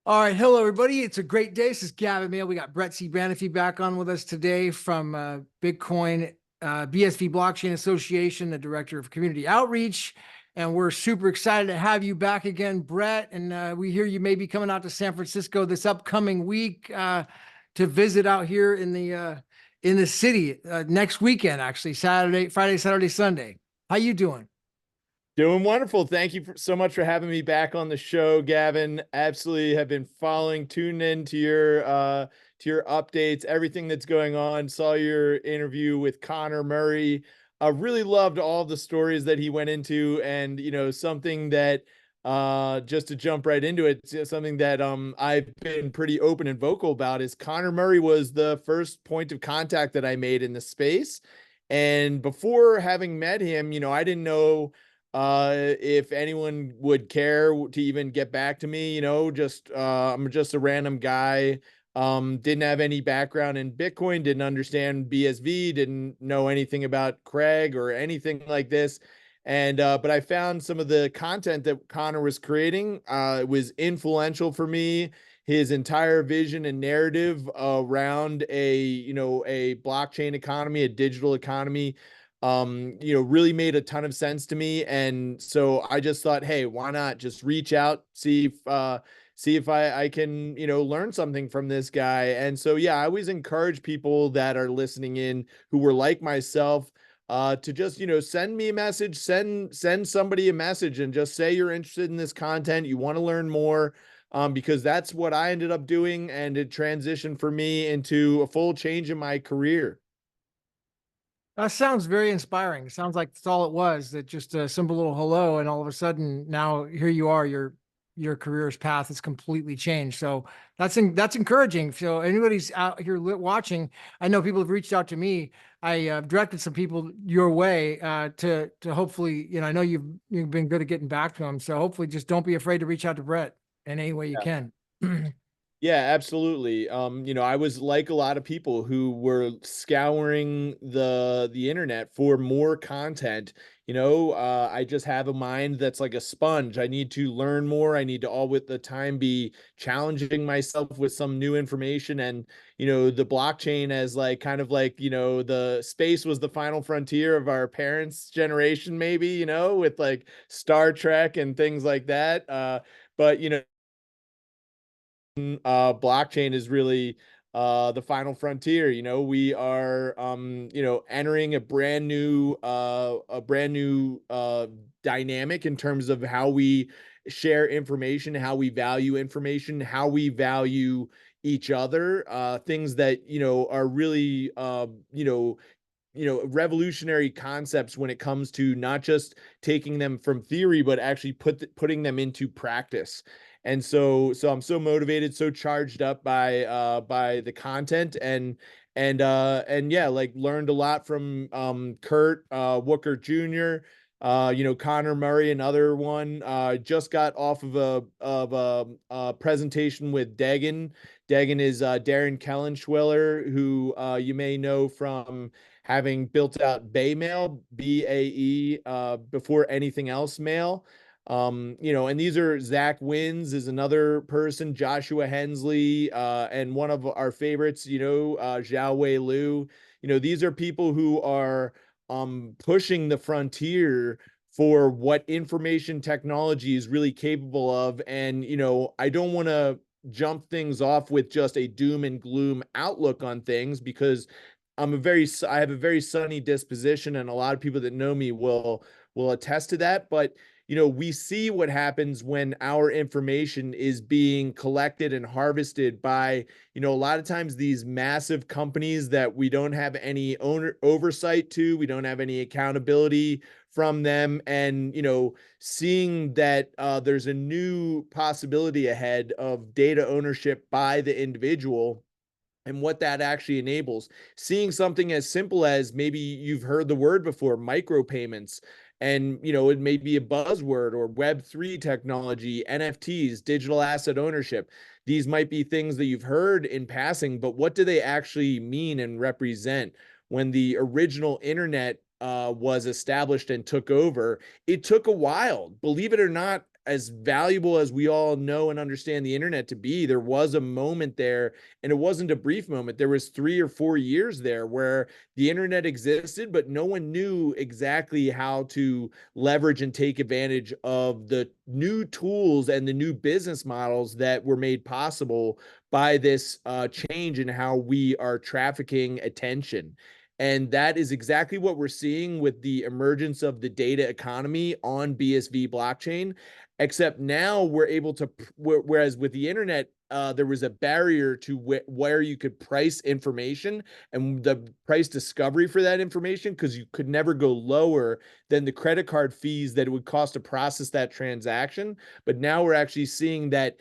All right, hello everybody. It's a great day. This is Gavin Mehl. We got Brett C. Banefe back on with us today from Bitcoin BSV Blockchain Association, the director of community outreach, and we're super excited to have you back again, Brett. And we hear you may be coming out to San Francisco this upcoming week to visit out here in the city next weekend, actually Friday, Saturday, Sunday. How you doing? Doing wonderful. Thank you so much for having me back on the show, Gavin. Absolutely have been following, tuned in to your updates, everything that's going on. Saw your interview with Connor Murray. I really loved all the stories that he went into, and something that just to jump right into it, something that I've been pretty open and vocal about is Connor Murray was the first point of contact that I made in the space. And before having met him, I didn't know if anyone would care to even get back to me. Just I'm just a random guy. Didn't have any background in Bitcoin, didn't understand BSV, didn't know anything about Craig or anything like this. And but I found some of the content that Connor was creating was influential for me. His entire vision and narrative around a blockchain economy, a digital economy, really made a ton of sense to me. And so I just thought, hey, why not just reach out, see if I can, learn something from this guy. And so, yeah, I always encourage people that are listening in who were like myself, to just, send me a message, send somebody a message and just say you're interested in this content, you want to learn more. Because that's what I ended up doing, and it transitioned for me into a full change in my career. That sounds very inspiring. It sounds like that's all it was, that just a simple little hello, and all of a sudden now here you are, your career's path has completely changed. So that's encouraging. So anybody's out here watching, I know people have reached out to me. I directed some people your way to hopefully, I know you've been good at getting back to them. So hopefully just don't be afraid to reach out to Brett in any way you can. Yeah, absolutely. I was like a lot of people who were scouring the internet for more content. I just have a mind that's like a sponge. I need to learn more. I need to all with the time be challenging myself with some new information. And the blockchain as like kind of like the space was the final frontier of our parents' generation, maybe with like Star Trek and things like that. But blockchain is really the final frontier. We are entering a brand new dynamic in terms of how we share information, how we value information, how we value each other, things that are really revolutionary concepts when it comes to not just taking them from theory but actually putting them into practice. And so I'm so motivated, so charged up by the content, and yeah, like learned a lot from Kurt Wooker Jr., Connor Murray, another one. Just got off of a presentation with Degan. Degan is Darren Kellenschwiller, who you may know from having built out Baymail, BAE, before anything else mail. And these are Zach Wins is another person, Joshua Hensley, and one of our favorites, Xiaohui Liu. These are people who are pushing the frontier for what information technology is really capable of. And, I don't want to jump things off with just a doom and gloom outlook on things, because I have a very sunny disposition, and a lot of people that know me will attest to that. But we see what happens when our information is being collected and harvested by a lot of times these massive companies that we don't have any oversight to, we don't have any accountability from them. And seeing that there's a new possibility ahead of data ownership by the individual and what that actually enables. Seeing something as simple as, maybe you've heard the word before, micropayments, and it may be a buzzword, or Web3 technology, NFTs, digital asset ownership. These might be things that you've heard in passing, but what do they actually mean and represent? When the original internet was established and took over, it took a while, believe it or not. as valuable as we all know and understand the internet to be, there was a moment there, and it wasn't a brief moment. There was 3 or 4 years there where the internet existed, but no one knew exactly how to leverage and take advantage of the new tools and the new business models that were made possible by this change in how we are trafficking attention. And that is exactly what we're seeing with the emergence of the data economy on BSV blockchain. Except now we're able to, whereas with the internet, there was a barrier to where you could price information and the price discovery for that information, because you could never go lower than the credit card fees that it would cost to process that transaction. But now we're actually seeing that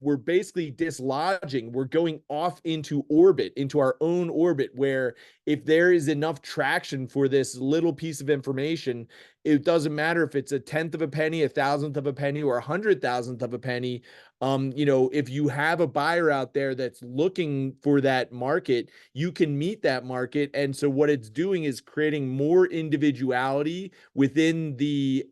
we're basically dislodging, we're going off into orbit, into our own orbit, where if there is enough traction for this little piece of information, it doesn't matter if it's a tenth of a penny, a thousandth of a penny, or 100,000th of a penny. If you have a buyer out there that's looking for that market, you can meet that market. And so what it's doing is creating more individuality within the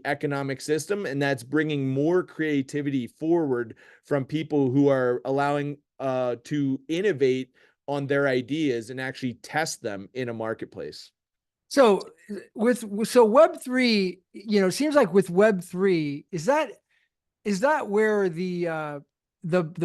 economic system, and that's bringing more creativity forward from people who are allowing to innovate on their ideas and actually test them in a marketplace. So Web3, seems like with Web3, is that where the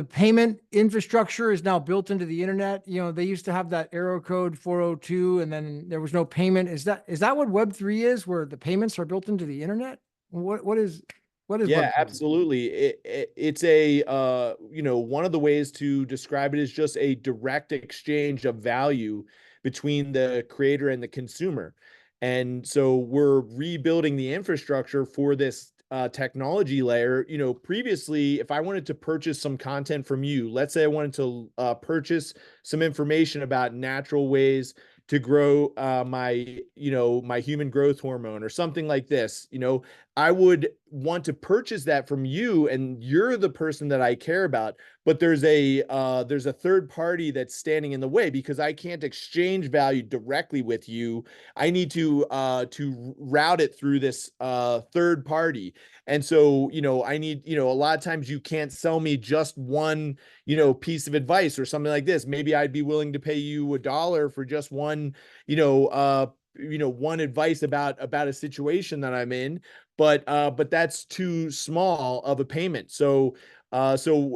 payment infrastructure is now built into the internet? They used to have that error code 402, and then there was no payment. Is that what Web3 is, where the payments are built into the internet? What is Yeah, Web3? absolutely. It's a one of the ways to describe it is just a direct exchange of value between the creator and the consumer. And so we're rebuilding the infrastructure for this technology layer. Previously, if I wanted to purchase some content from you, let's say I wanted to purchase some information about natural ways to grow my human growth hormone or something like this, I would want to purchase that from you, and you're the person that I care about. But there's a third party that's standing in the way, because I can't exchange value directly with you. I need to route it through this third party. And so, I need, a lot of times you can't sell me just one, piece of advice or something like this. Maybe I'd be willing to pay you $1 for just one, one advice about a situation that I'm in, but that's too small of a payment. So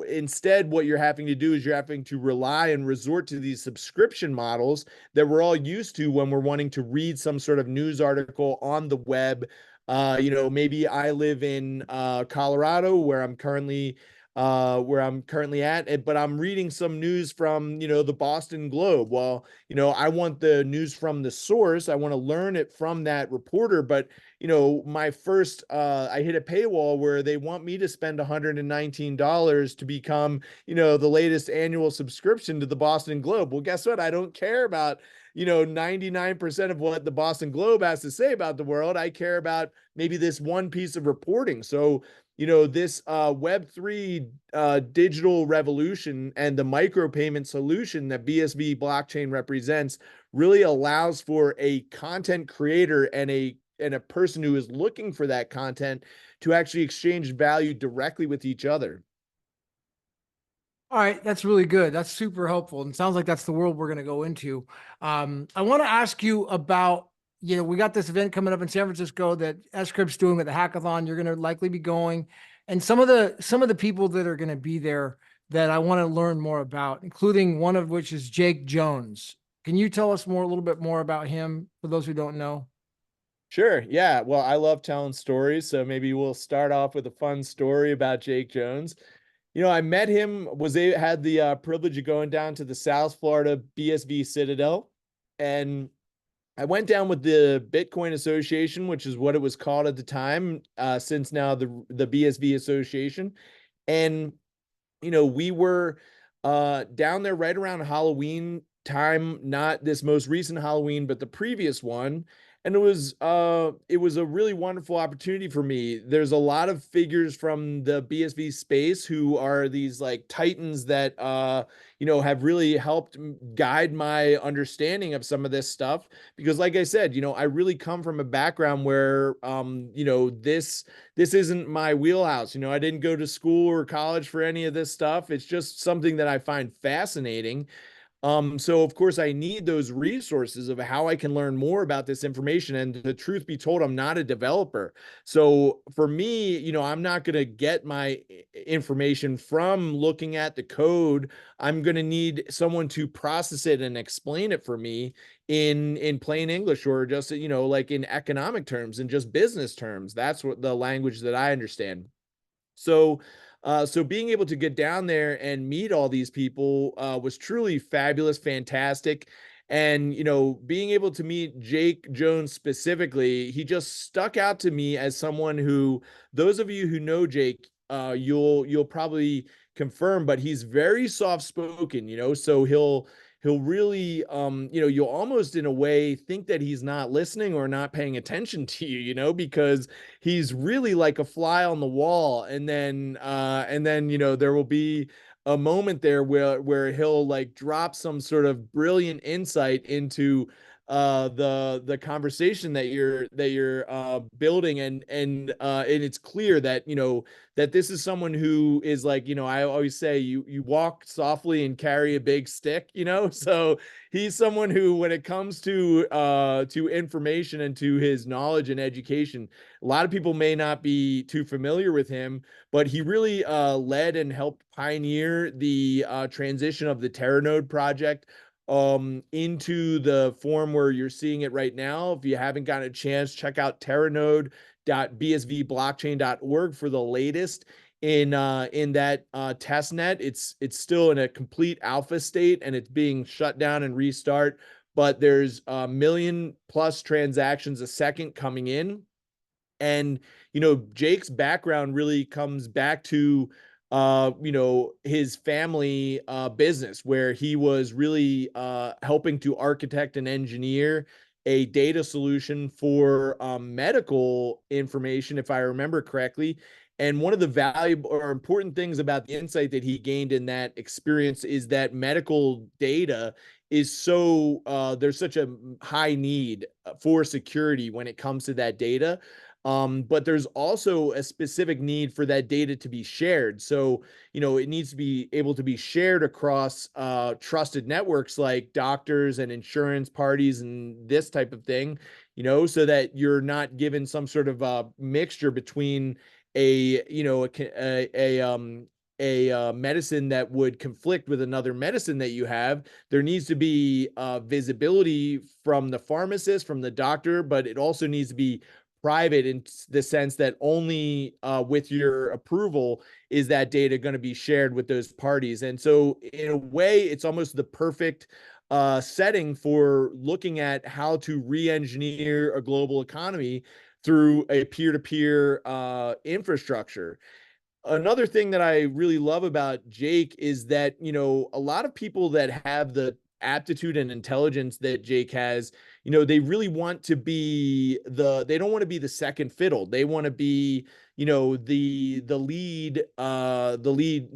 instead, what you're having to do is you're having to rely and resort to these subscription models that we're all used to when we're wanting to read some sort of news article on the web. Maybe I live in Colorado, where I'm currently at, but I'm reading some news from, the Boston Globe. Well, I want the news from the source. I want to learn it from that reporter, but my first, I hit a paywall where they want me to spend $119 to become, the latest annual subscription to the Boston Globe. Well, guess what? I don't care about, 99% of what the Boston Globe has to say about the world. I care about maybe this one piece of reporting. So, this Web3 digital revolution and the micropayment solution that BSV blockchain represents really allows for a content creator and a person who is looking for that content to actually exchange value directly with each other. All right, that's really good. That's super helpful, and sounds like that's the world we're going to go into. I want to ask you about, we got this event coming up in San Francisco that sCrypt's doing with the hackathon. You're going to likely be going, and some of the people that are going to be there that I want to learn more about, including one of which is Jake Jones. Can you tell us a little bit more about him for those who don't know? Sure. Yeah. Well, I love telling stories, so maybe we'll start off with a fun story about Jake Jones. I met him, had the privilege of going down to the South Florida BSV Citadel, and I went down with the Bitcoin Association, which is what it was called at the time, since now the BSV Association. And, we were down there right around Halloween time, not this most recent Halloween, but the previous one. and it was a really wonderful opportunity for me. There's a lot of figures from the BSV space who are these like titans that have really helped guide my understanding of some of this stuff, because like I said, I really come from a background where this isn't my wheelhouse. I didn't go to school or college for any of this stuff. It's just something that I find fascinating. So of course I need those resources of how I can learn more about this information. And the truth be told, I'm not a developer. So for me, I'm not going to get my information from looking at the code. I'm going to need someone to process it and explain it for me in plain English, or just, like in economic terms and just business terms. That's what the language that I understand. So being able to get down there and meet all these people was truly fabulous, fantastic. And, being able to meet Jake Jones specifically, he just stuck out to me as someone who, those of you who know Jake, you'll probably confirm, but he's very soft spoken, so he'll really you'll almost in a way think that he's not listening or not paying attention to you, because he's really like a fly on the wall. And then there will be a moment there where he'll like drop some sort of brilliant insight into the conversation that you're building. And it's clear that that this is someone who is like, I always say, you walk softly and carry a big stick, so he's someone who, when it comes to information and to his knowledge and education, a lot of people may not be too familiar with him, but he really led and helped pioneer the transition of the Teranode project into the form where you're seeing it right now. If you haven't gotten a chance, check out teranode.bsvblockchain.org for the latest in that test net. It's still in a complete alpha state, and it's being shut down and restart, but there's a million plus transactions a second coming in. And Jake's background really comes back to his family business, where he was really helping to architect and engineer a data solution for medical information, if I remember correctly. And one of the valuable or important things about the insight that he gained in that experience is that medical data is so there's such a high need for security when it comes to that data. But there's also a specific need for that data to be shared. So, it needs to be able to be shared across trusted networks like doctors and insurance parties and this type of thing, so that you're not given some sort of mixture between a, a medicine that would conflict with another medicine that you have. There needs to be visibility from the pharmacist, from the doctor, but it also needs to be private in the sense that only with your approval is that data going to be shared with those parties. And so in a way, it's almost the perfect setting for looking at how to re-engineer a global economy through a peer-to-peer infrastructure. Another thing that I really love about Jake is that, a lot of people that have the aptitude and intelligence that Jake has, they really want to be they don't want to be the second fiddle. They want to be, the lead.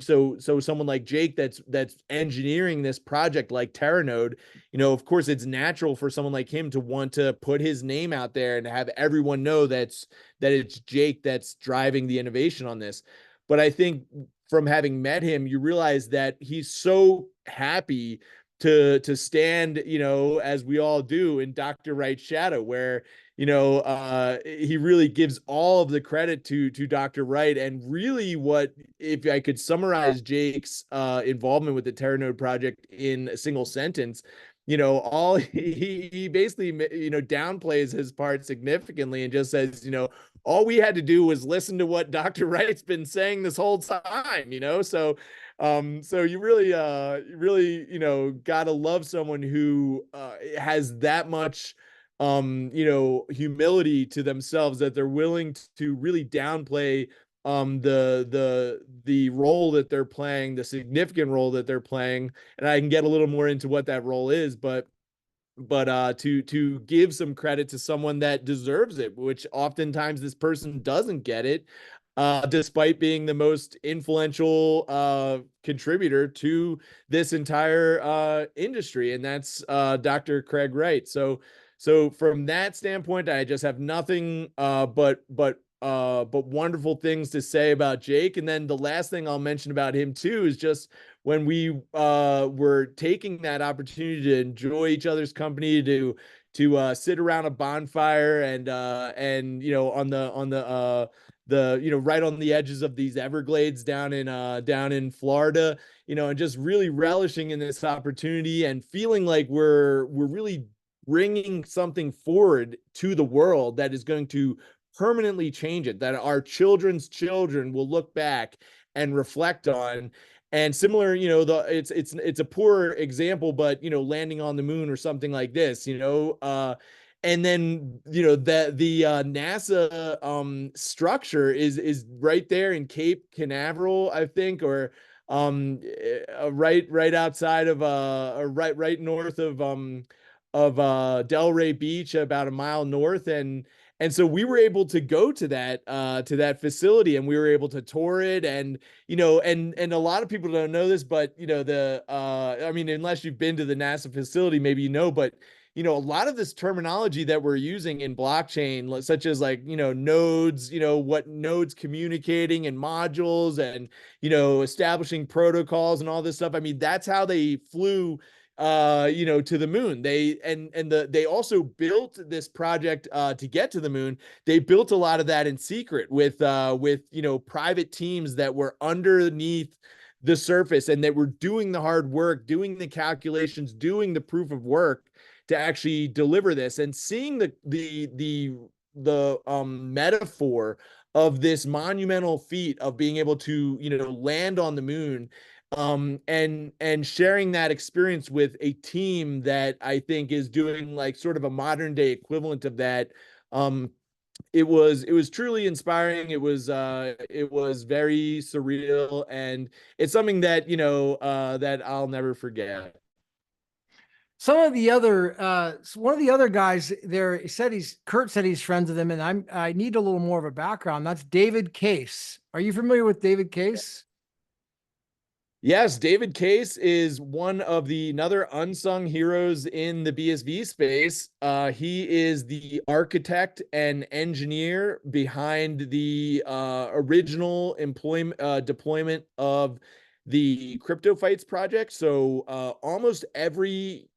So someone like Jake that's engineering this project like Teranode, of course it's natural for someone like him to want to put his name out there and have everyone know that it's Jake that's driving the innovation on this. But I think from having met him, you realize that he's so happy to stand, as we all do, in Dr. Wright's shadow, where he really gives all of the credit to Dr. Wright. And really, what if I could summarize Jake's involvement with the Teranode project in a single sentence, all he basically downplays his part significantly and just says, all we had to do was listen to what Dr. Wright's been saying this whole time, so you really gotta love someone who has that much humility to themselves, that they're willing to really downplay the role that they're playing, the significant role that they're playing. And I can get a little more into what that role is, but but to give some credit to someone that deserves it, which oftentimes this person doesn't get it, despite being the most influential contributor to this entire industry, and that's Dr. Craig Wright. So from that standpoint, I just have nothing but wonderful things to say about Jake. And then the last thing I'll mention about him too is just when we were taking that opportunity to enjoy each other's company, to sit around a bonfire and on the right on the edges of these Everglades down in Florida, and just really relishing in this opportunity and feeling like we're really bringing something forward to the world that is going to permanently change it, that our children's children will look back and reflect on. And similar, it's a poor example, but landing on the moon or something like this, and then the NASA structure is right there in Cape Canaveral, I think, or right outside of right north of Delray Beach, about a mile north. And so we were able to go to that facility, and we were able to tour it. And and a lot of people don't know this, but I mean, unless you've been to the NASA facility, maybe but a lot of this terminology that we're using in blockchain, such as like nodes, what nodes communicating, and modules, and establishing protocols and all this stuff. I mean, that's how they flew to the moon. They also built this project to get to the moon. They built a lot of that in secret with private teams that were underneath the surface, and that were doing the hard work, doing the calculations, doing the proof of work to actually deliver this. And seeing the metaphor of this monumental feat of being able to land on the moon, and sharing that experience with a team that I think is doing like sort of a modern day equivalent of that. It was truly inspiring. It was very surreal, and it's something that that I'll never forget. Some of the other, one of the other guys there said Kurt said he's friends with him, and I need a little more of a background. That's David Case. Are you familiar with David Case? Yes, David Case is one of another unsung heroes in the BSV space. He is the architect and engineer behind the original deployment of the Crypto Fights project. So almost every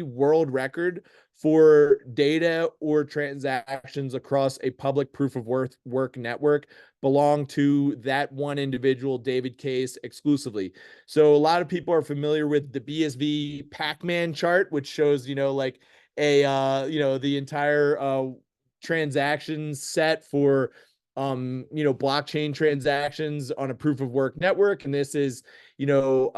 world record for data or transactions across a public proof of work network belong to that one individual, David Case, exclusively. So a lot of people are familiar with the BSV Pac-Man chart, which shows, like the entire transaction set for blockchain transactions on a proof of work network. And this is Ethereum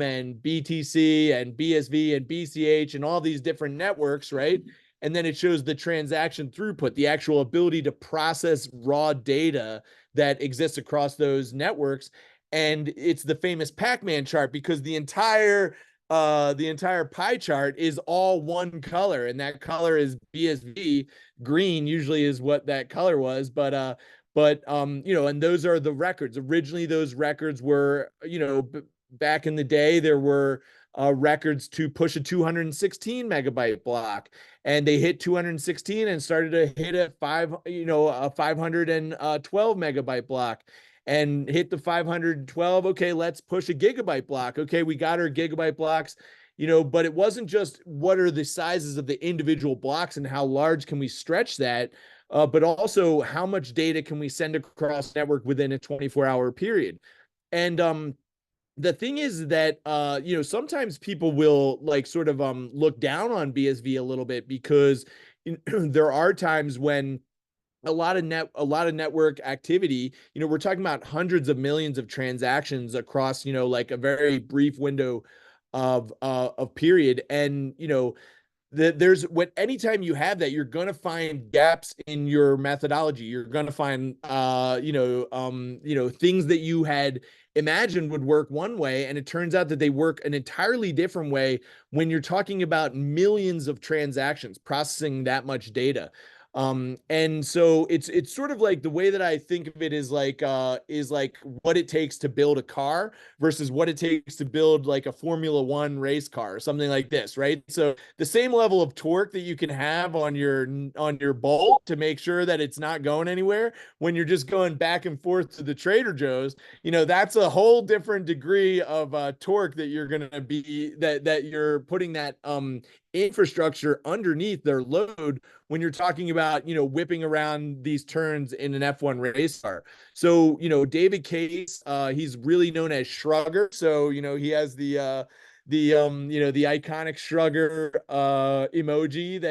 and BTC and BSV and BCH and all these different networks, right? And then it shows the transaction throughput, the actual ability to process raw data that exists across those networks. And it's the famous Pac-Man chart, because the entire pie chart is all one color, and that color is BSV. Green usually is what that color was, but and those are the records. Originally, those records were, back in the day, there were records to push a 216 megabyte block, and they hit 216 and started to hit a 512 megabyte block, and hit the 512. Okay, let's push a gigabyte block. Okay, we got our gigabyte blocks. But it wasn't just what are the sizes of the individual blocks and how large can we stretch that, but also how much data can we send across network within a 24-hour period. And the thing is that sometimes people will like sort of look down on BSV a little bit, because there are times when a lot of network activity, we're talking about hundreds of millions of transactions across like a very brief window of period. And there's what anytime you have that, you're going to find gaps in your methodology. You're going to find things that you had imagined would work one way, and it turns out that they work an entirely different way when you're talking about millions of transactions processing that much data. And so it's sort of like, the way that I think of it is like what it takes to build a car versus what it takes to build like a Formula One race car or something like this, right? So the same level of torque that you can have on your bolt to make sure that it's not going anywhere when you're just going back and forth to the Trader Joe's, that's a whole different degree of torque that you're going to be that you're putting that infrastructure underneath their load when you're talking about, whipping around these turns in an F1 race car. So, David Case, he's really known as Shrugger. So, he has the iconic Shrugger emoji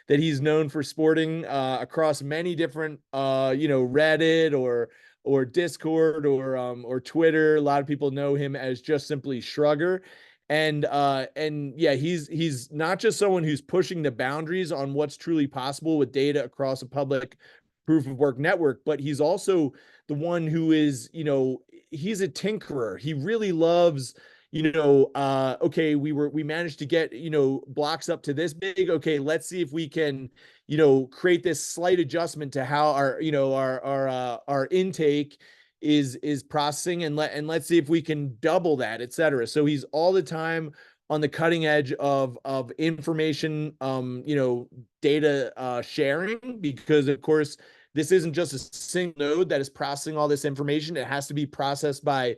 that he's known for sporting across many different Reddit or Discord or Twitter. A lot of people know him as just simply Shrugger. And yeah, he's not just someone who's pushing the boundaries on what's truly possible with data across a public proof of work network, but he's also the one who is, he's a tinkerer. He really loves, okay, we managed to get, blocks up to this big. Okay, let's see if we can, create this slight adjustment to how our intake is processing, and let's see if we can double that, et cetera. So he's all the time on the cutting edge of information, data sharing, because of course this isn't just a single node that is processing all this information. It has to be processed by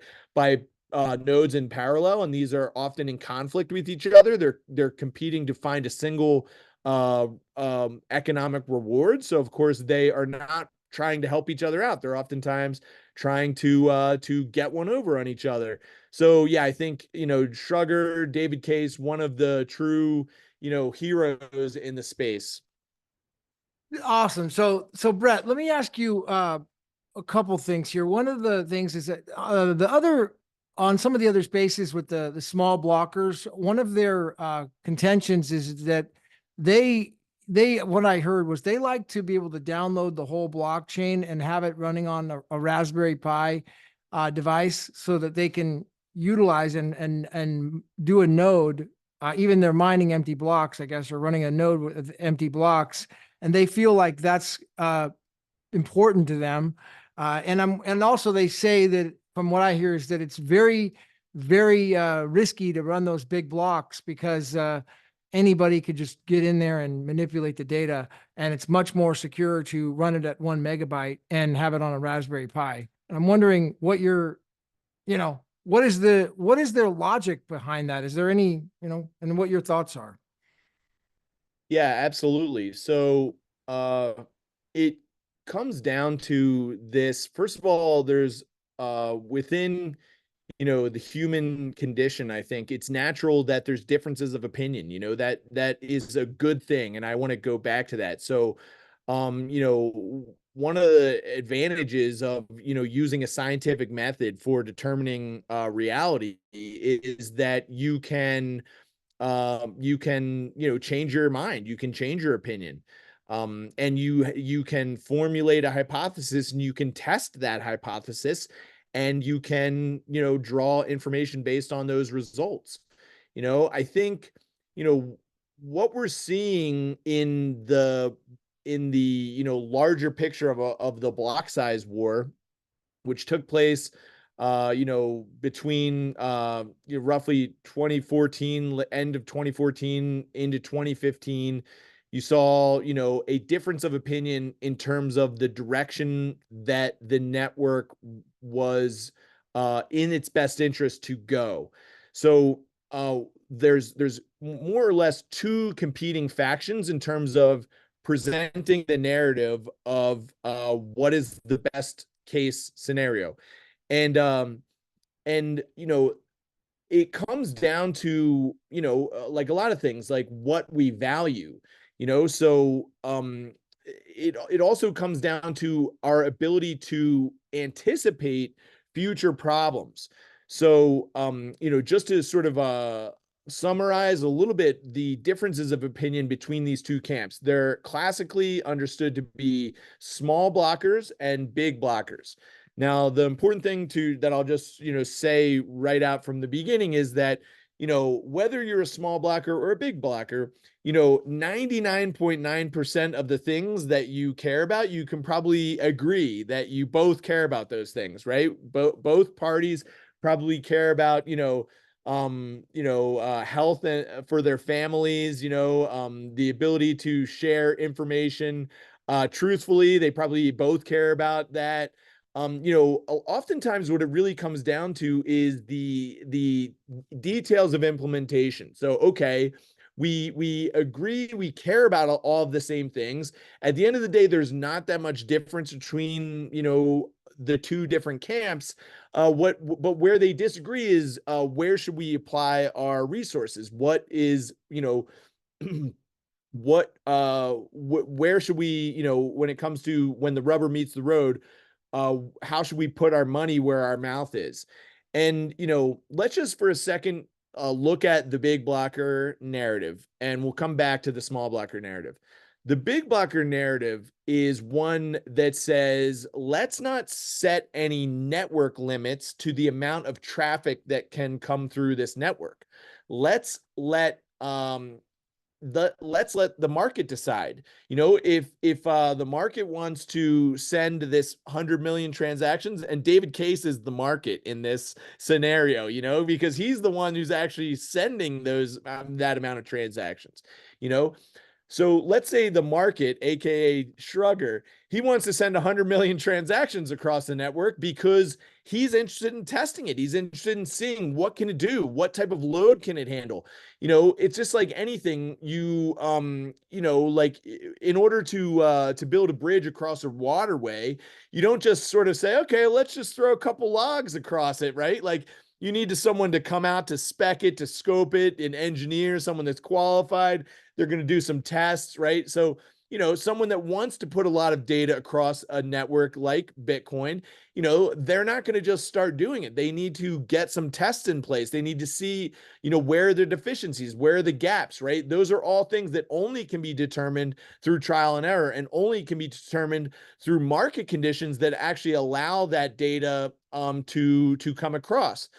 nodes in parallel, and these are often in conflict with each other. They're competing to find a single economic reward. So of course they are not trying to help each other out. They're oftentimes trying to get one over on each other. So yeah, I think, Shrugger, David Case, one of the true, heroes in the space. Awesome. So Brett, let me ask you a couple things here. One of the things is that on some of the other spaces with the small blockers, one of their contentions is that they what I heard was they like to be able to download the whole blockchain and have it running on a Raspberry Pi device so that they can utilize and do a node. Even they're mining empty blocks, I guess, or running a node with empty blocks, and they feel like that's important to them. And also they say that, from what I hear, is that it's very, very risky to run those big blocks because anybody could just get in there and manipulate the data, and it's much more secure to run it at 1 megabyte and have it on a Raspberry Pi. And I'm wondering what what is their logic behind that? Is there any, and what your thoughts are? Yeah, absolutely. So it comes down to this. First of all, there's within the human condition, I think it's natural that there's differences of opinion, that is a good thing. And I want to go back to that. So, one of the advantages of, using a scientific method for determining reality is that you can, change your mind, you can change your opinion. And you can formulate a hypothesis, and you can test that hypothesis, and you can, draw information based on those results. I think, what we're seeing in the larger picture of the block size war, which took place between roughly 2014, end of 2014 into 2015. You saw, a difference of opinion in terms of the direction that the network was in its best interest to go. So there's more or less two competing factions in terms of presenting the narrative of what is the best case scenario. And it comes down to, like a lot of things, like what we value, so it also comes down to our ability to anticipate future problems. So just to sort of summarize a little bit the differences of opinion between these two camps. They're classically understood to be small blockers and big blockers. Now, the important thing that I'll just, say right out from the beginning is that, whether you're a small blocker or a big blocker, 99.9% of the things that you care about, you can probably agree that you both care about those things, right? Both parties probably care about, health and for their families, the ability to share information truthfully. They probably both care about that. Oftentimes what it really comes down to is the details of implementation. So, okay, we agree, we care about all of the same things. At the end of the day, there's not that much difference between, the two different camps. But where they disagree is where should we apply our resources? What is, where should we, when it comes to when the rubber meets the road, how should we put our money where our mouth is? And, let's just for a second look at the big blocker narrative, and we'll come back to the small blocker narrative. The big blocker narrative is one that says, let's not set any network limits to the amount of traffic that can come through this network. Let's let the market decide. If the market wants to send this 100 million transactions, and David Case is the market in this scenario, because he's the one who's actually sending those that amount of transactions. So let's say the market, aka Shrugger, he wants to send 100 million transactions across the network because he's interested in testing it. He's interested in seeing what can it do, what type of load can it handle. It's just like anything. Like in order to build a bridge across a waterway, you don't just sort of say, okay, let's just throw a couple logs across it, right? Like you need someone to come out to spec it, to scope it, an engineer, someone that's qualified. They're going to do some tests, right? So, someone that wants to put a lot of data across a network like Bitcoin, they're not going to just start doing it. They need to get some tests in place. They need to see, where are the deficiencies, where are the gaps, right? Those are all things that only can be determined through trial and error, and only can be determined through market conditions that actually allow that data to come across.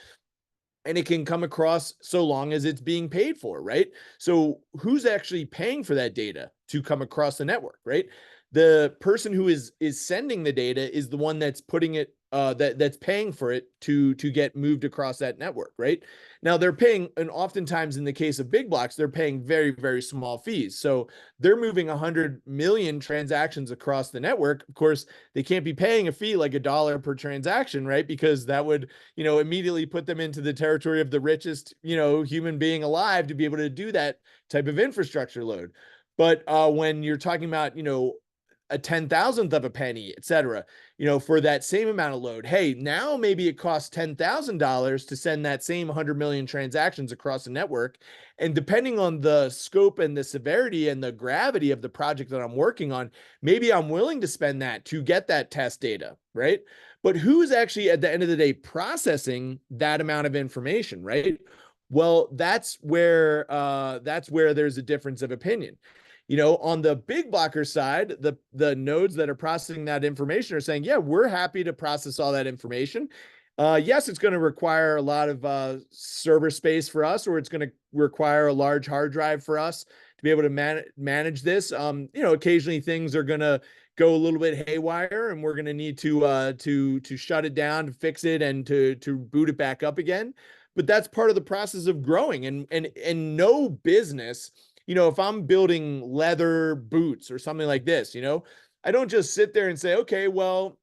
And it can come across so long as it's being paid for, right? So who's actually paying for that data to come across the network, right? The person who is sending the data is the one that's putting it, that's paying for it to get moved across that network, right? Now they're paying, and oftentimes in the case of big blocks, they're paying very, very small fees. So they're moving 100 million transactions across the network. Of course, they can't be paying a fee like $1 per transaction, right? Because that would, immediately put them into the territory of the richest, human being alive to be able to do that type of infrastructure load. But when you're talking about, a 10,000th of a penny, et cetera, for that same amount of load, hey, now maybe it costs $10,000 to send that same 100 million transactions across the network. And depending on the scope and the severity and the gravity of the project that I'm working on, maybe I'm willing to spend that to get that test data, right? But who's actually at the end of the day processing that amount of information, right? Well, that's where there's a difference of opinion. On the big blocker side, the nodes that are processing that information are saying, yeah, we're happy to process all that information. Yes, it's going to require a lot of server space for us, or it's going to require a large hard drive for us to be able to manage this. Occasionally things are going to go a little bit haywire, and we're going to need to shut it down, to fix it, and to boot it back up again. But that's part of the process of growing, and no business. If I'm building leather boots or something like this, I don't just sit there and say, okay, well,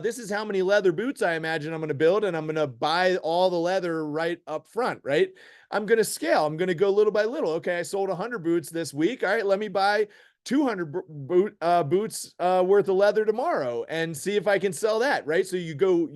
this is how many leather boots I imagine I'm going to build, and I'm going to buy all the leather right up front, right? I'm going to scale. I'm going to go little by little. Okay, I sold 100 boots this week. All right, let me buy 200 boots worth of leather tomorrow and see if I can sell that, right? So you go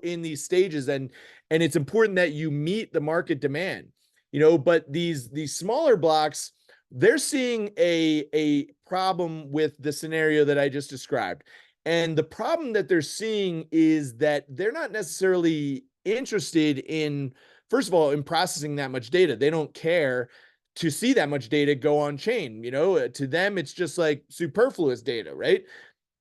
in these stages, and it's important that you meet the market demand. But these smaller blocks, they're seeing a problem with the scenario that I just described. And the problem that they're seeing is that they're not necessarily interested in first of all, in processing that much data, they don't care to see that much data go on chain. To them, it's just like superfluous data, right?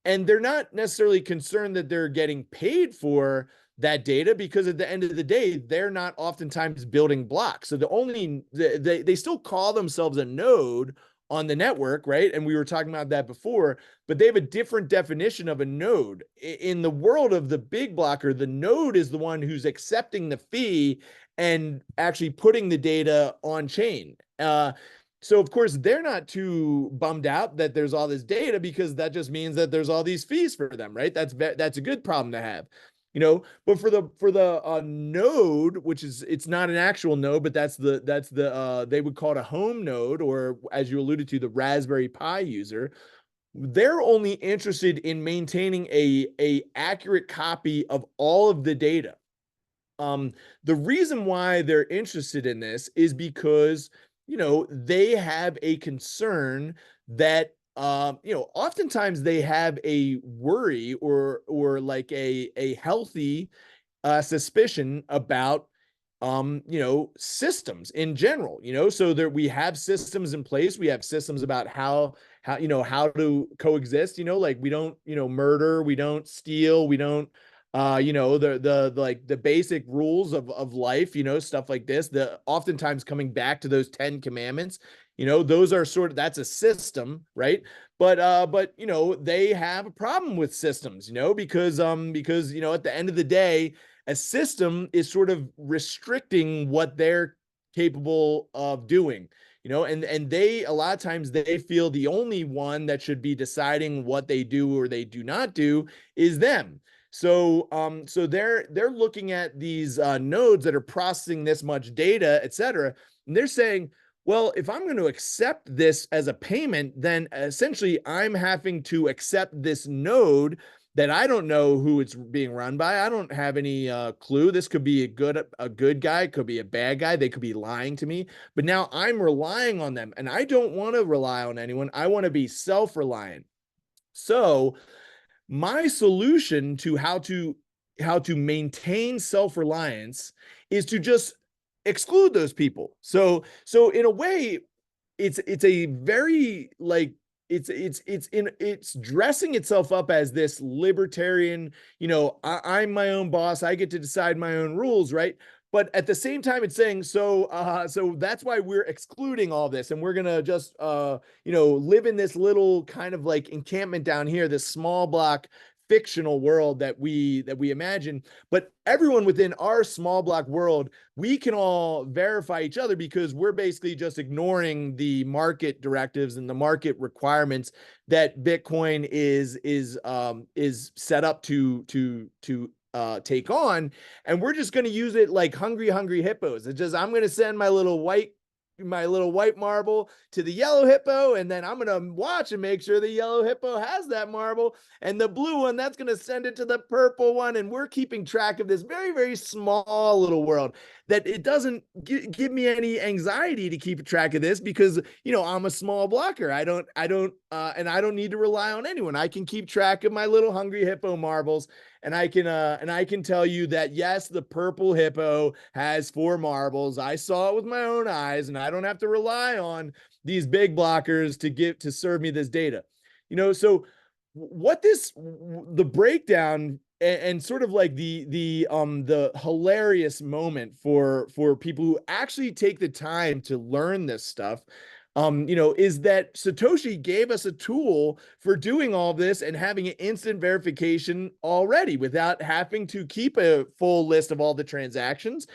And they're not necessarily concerned that they're getting paid for that data, because at the end of the day, they're not oftentimes building blocks. So they still call themselves a node on the network, right? And we were talking about that before, but they have a different definition of a node. In the world of the big blocker, the node is the one who's accepting the fee and actually putting the data on chain. So of course they're not too bummed out that there's all this data, because that just means that there's all these fees for them, right? That's a good problem to have, But for the node, which is, it's not an actual node, but that's the they would call it a home node, or as you alluded to, the Raspberry Pi user. They're only interested in maintaining a accurate copy of all of the data. The reason why they're interested in this is because they have a concern that oftentimes they have a worry or like a healthy suspicion about systems in general, so that we have systems in place. We have systems about how to coexist, like we don't, murder, we don't steal, we don't the like the basic rules of life, stuff like this. The oftentimes coming back to those 10 commandments, those are that's a system, right? But they have a problem with systems, because at the end of the day, a system is sort of restricting what they're capable of doing, and they, a lot of times, they feel the only one that should be deciding what they do or they do not do is them. So they're looking at these nodes that are processing this much data, et cetera, and they're saying, well, if I'm going to accept this as a payment, then essentially I'm having to accept this node that I don't know who it's being run by. I don't have any clue. This could be a good guy, could be a bad guy. They could be lying to me, but now I'm relying on them, and I don't want to rely on anyone. I want to be self-reliant. So my solution to how to maintain self-reliance is to just exclude those people. So in a way, it's a very like it's dressing itself up as this libertarian, I'm my own boss, I get to decide my own rules, right? But at the same time, it's saying, so that's why we're excluding all this, and we're gonna just live in this little kind of like encampment down here, this small block fictional world that we imagine. But everyone within our small block world, we can all verify each other, because we're basically just ignoring the market directives and the market requirements that Bitcoin is set up to take on, and we're just going to use it like hungry hippos. It's just, I'm going to send my little white marble to the yellow hippo, and then I'm going to watch and make sure the yellow hippo has that marble, and the blue one, that's going to send it to the purple one. And we're keeping track of this very, very small little world that it doesn't give me any anxiety to keep track of this, because I'm a small blocker. I don't need to rely on anyone. I can keep track of my little hungry hippo marbles, and I can tell you that yes, the purple hippo has 4 marbles. I saw it with my own eyes, and I don't have to rely on these big blockers to serve me this data. So what the breakdown and sort of like the hilarious moment for people who actually take the time to learn this stuff, is that Satoshi gave us a tool for doing all this and having an instant verification already without having to keep a full list of all the transactions.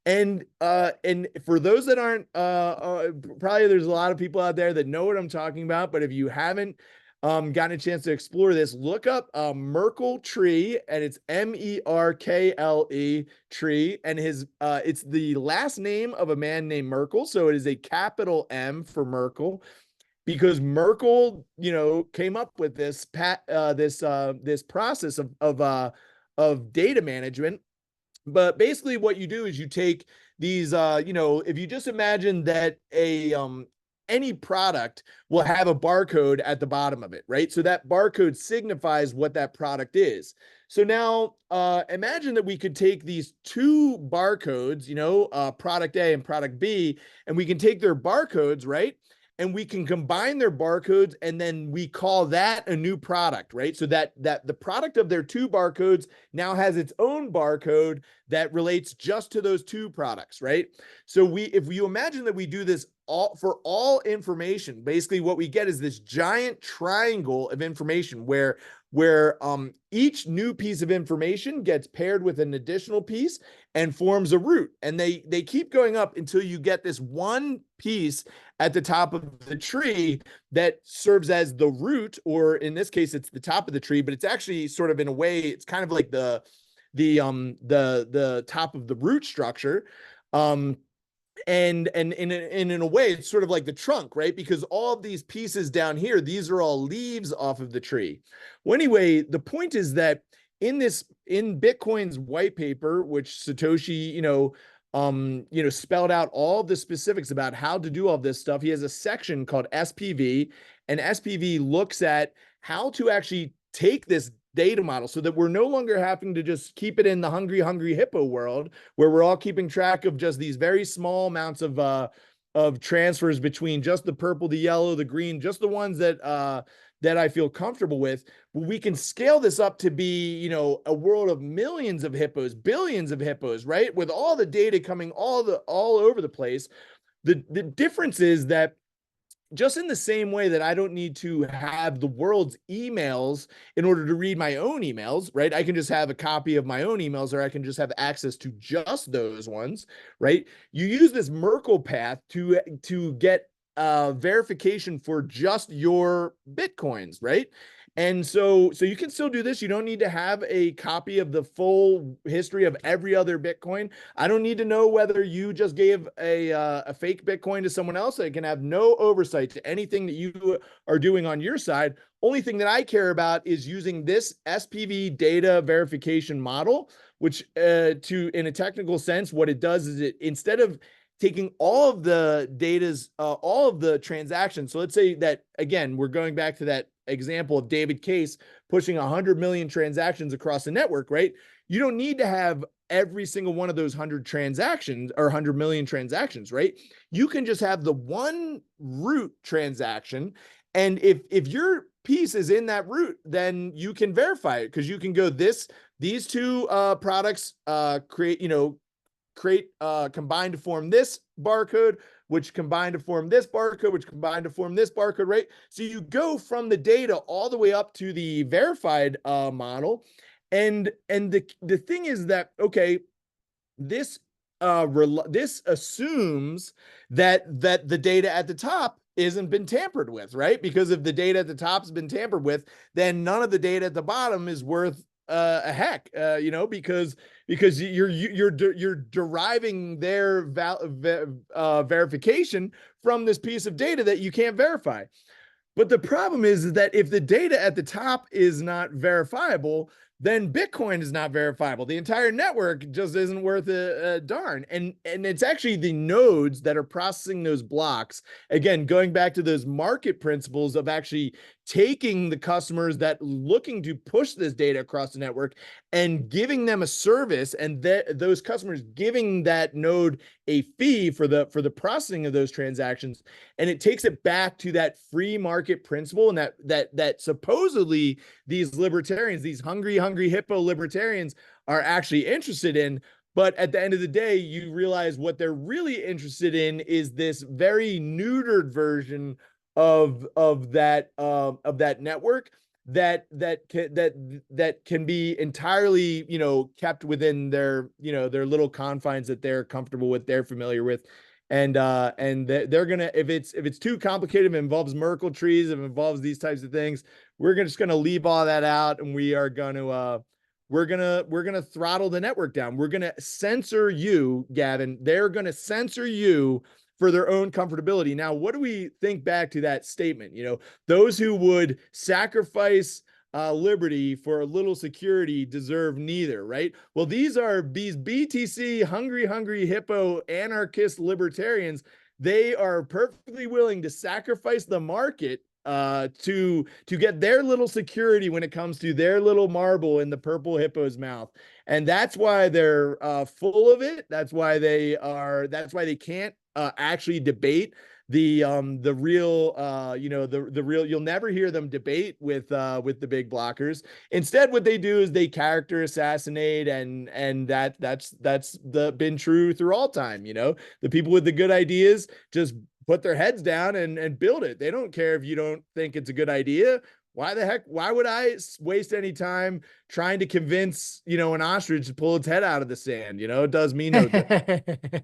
And for those that aren't, probably there's a lot of people out there that know what I'm talking about, but if you haven't gotten a chance to explore this, look up Merkle tree, and it's Merkle tree, and it's the last name of a man named Merkle, so it is a capital M for Merkle, because Merkle, came up with this this process of data management. But basically what you do is you take these, if you just imagine that any product will have a barcode at the bottom of it, right? So that barcode signifies what that product is. So now imagine that we could take these two barcodes, product A and product B, and we can take their barcodes, right? And we can combine their barcodes, and then we call that a new product, right? So that the product of their two barcodes now has its own barcode that relates just to those two products, right? So if you imagine that we do this for all information, basically what we get is this giant triangle of information where each new piece of information gets paired with an additional piece and forms a root. And they keep going up until you get this one piece at the top of the tree that serves as the root, or in this case, it's the top of the tree, but it's actually sort of, in a way, it's kind of like the top of the root structure. And in a way, it's sort of like the trunk, right? Because all of these pieces down here, these are all leaves off of the tree. Well, anyway, the point is that in Bitcoin's white paper, which Satoshi, spelled out all the specifics about how to do all this stuff, he has a section called SPV, and SPV looks at how to actually take this data model so that we're no longer having to just keep it in the hungry hippo world where we're all keeping track of just these very small amounts of transfers between just the purple, the yellow, the green, just the ones that I feel comfortable with. We can scale this up to be, a world of millions of hippos, billions of hippos, right? With all the data coming all over the place. The difference is that, just in the same way that I don't need to have the world's emails in order to read my own emails, right? I can just have a copy of my own emails, or I can just have access to just those ones, right? You use this Merkle path to get verification for just your Bitcoins, right? And so you can still do this. You don't need to have a copy of the full history of every other Bitcoin. I don't need to know whether you just gave a fake Bitcoin to someone else. I can have no oversight to anything that you are doing on your side. Only thing that I care about is using this SPV data verification model, which in a technical sense, what it does is it, instead of taking all of the all of the transactions. So let's say that, again, we're going back to that example of David Case pushing 100 million transactions across the network, right? You don't need to have every single one of those 100 transactions or 100 million transactions, right? You can just have the one root transaction. And if your piece is in that root, then you can verify it, because you can go these two products combine to form this barcode, which combine to form this barcode, which combine to form this barcode, right? So you go from the data all the way up to the verified model. And the thing is that, okay, this assumes that the data at the top isn't been tampered with, right? Because if the data at the top has been tampered with, then none of the data at the bottom is worth a heck, because you're deriving their verification from this piece of data that you can't verify. But the problem is that if the data at the top is not verifiable, then Bitcoin is not verifiable. The entire network just isn't worth a darn. And it's actually the nodes that are processing those blocks. Again, going back to those market principles of actually taking the customers that looking to push this data across the network and giving them a service, and those customers giving that node a fee for the processing of those transactions. And it takes it back to that free market principle, and that supposedly these libertarians, these hungry hippo libertarians, are actually interested in. But at the end of the day, you realize what they're really interested in is this very neutered version of that network that can be entirely kept within their their little confines that they're comfortable with, they're familiar with. And they're gonna, if it's too complicated, if it involves Merkle trees, if it involves these types of things, we're just gonna leave all that out, and we're gonna throttle the network down. We're gonna censor you, Gavin. They're gonna censor you for their own comfortability. Now, what do we think back to that statement? Those who would sacrifice liberty for a little security deserve neither, right? Well, these BTC hungry hippo anarchist libertarians. they are perfectly willing to sacrifice the market to get their little security when it comes to their little marble in the purple hippo's mouth. And that's why they're full of it. That's why they can't actually debate the real the real. You'll never hear them debate with the big blockers. Instead, what they do is they character assassinate, and that's been true through all time. The people with the good ideas just put their heads down and build it. They don't care if you don't think it's a good idea. Why would I waste any time trying to convince, an ostrich to pull its head out of the sand? It does me no good.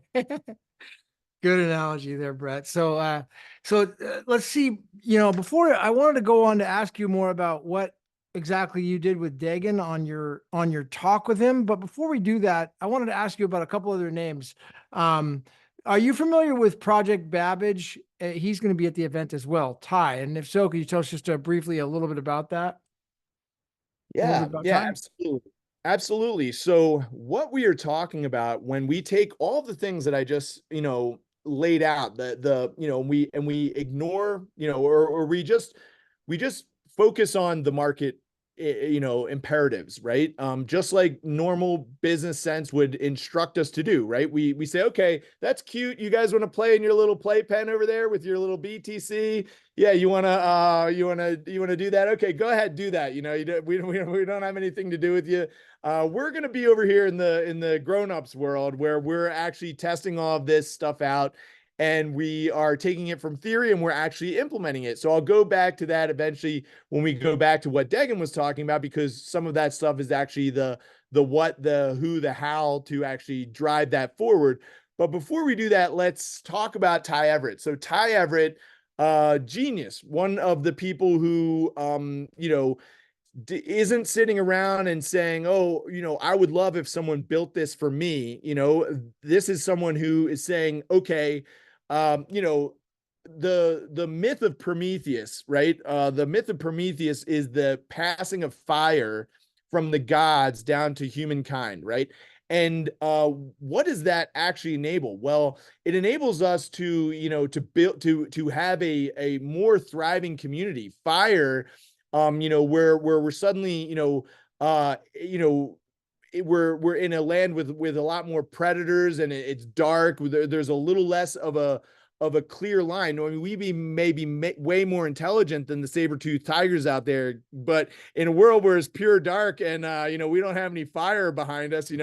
Good analogy there, Brett. So let's see, before I wanted to go on to ask you more about what exactly you did with Degan on your talk with him. But before we do that, I wanted to ask you about a couple other names. Are you familiar with Project Babbage? He's going to be at the event as well, Ty. And if so, could you tell us just briefly a little bit about that? Yeah, Ty? absolutely. Absolutely. So what we are talking about when we take all the things that I just, laid out, we ignore, or we just focus on the market, imperatives, right? Just like normal business sense would instruct us to do, right? We say, okay, that's cute. You guys want to play in your little playpen over there with your little BTC? Yeah, you wanna do that? Okay, go ahead, do that. We don't have anything to do with you. We're gonna be over here in the grown-ups world where we're actually testing all of this stuff out, and we are taking it from theory and we're actually implementing it. So I'll go back to that eventually when we go back to what Degan was talking about, because some of that stuff is actually the what, the who, the how to actually drive that forward. But before we do that, let's talk about Ty Everett. So Ty Everett, genius, one of the people who, isn't sitting around and saying, oh, I would love if someone built this for me. This is someone who is saying, okay, the myth of Prometheus, right? The myth of Prometheus is the passing of fire from the gods down to humankind, right? And what does that actually enable? Well, it enables us to, to build, to have a more thriving community. Fire, where we're suddenly, we're in a land with a lot more predators, and it's dark. There's a little less of a clear line. I mean, we maybe way more intelligent than the saber-toothed tigers out there, but in a world where it's pure dark and we don't have any fire behind us, me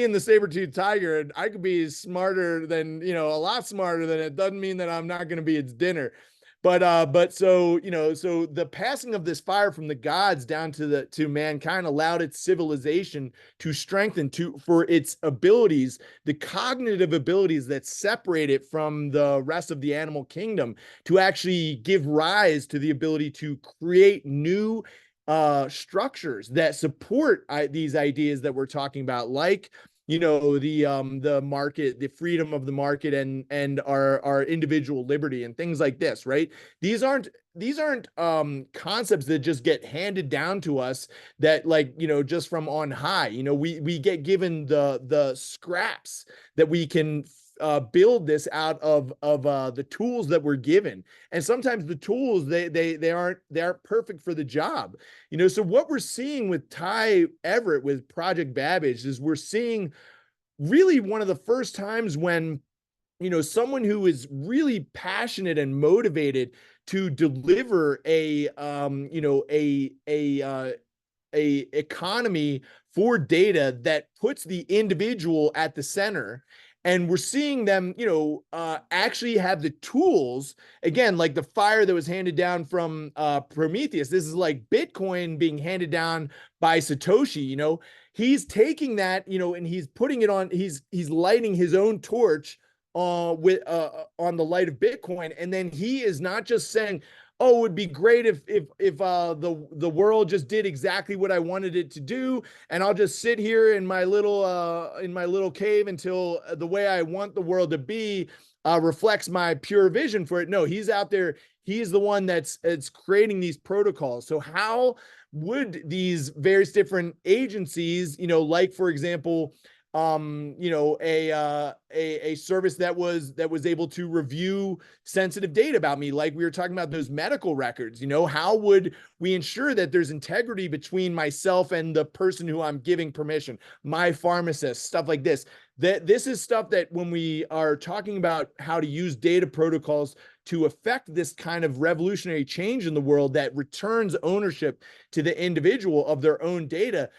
and the saber-toothed tiger, I could be smarter than, a lot smarter than it. Doesn't mean that I'm not going to be its dinner. But so the passing of this fire from the gods down to mankind allowed its civilization to strengthen for its abilities, the cognitive abilities that separate it from the rest of the animal kingdom, to actually give rise to the ability to create new structures that support these ideas that we're talking about, like the market, the freedom of the market, and our individual liberty and things like this, right? These aren't concepts that just get handed down to us, that just from on high. We get given the scraps that we can build this out of the tools that we're given. And sometimes the tools, they aren't perfect for the job. So what we're seeing with Ty Everett with Project Babbage is we're seeing really one of the first times when someone who is really passionate and motivated to deliver a economy for data that puts the individual at the center. And we're seeing them, actually have the tools, again, like the fire that was handed down from Prometheus. This is like Bitcoin being handed down by Satoshi. He's taking that, and he's putting it on, he's lighting his own torch on the light of Bitcoin. And then he is not just saying, oh, it would be great if the world just did exactly what I wanted it to do, and I'll just sit here in my little cave until the way I want the world to be reflects my pure vision for it. No, he's out there. He's the one that's creating these protocols. So how would these various different agencies, like, for example, a service that was able to review sensitive data about me, like we were talking about those medical records. How would we ensure that there's integrity between myself and the person who I'm giving permission, my pharmacist, stuff like this. That this is stuff that when we are talking about how to use data protocols to affect this kind of revolutionary change in the world that returns ownership to the individual of their own data,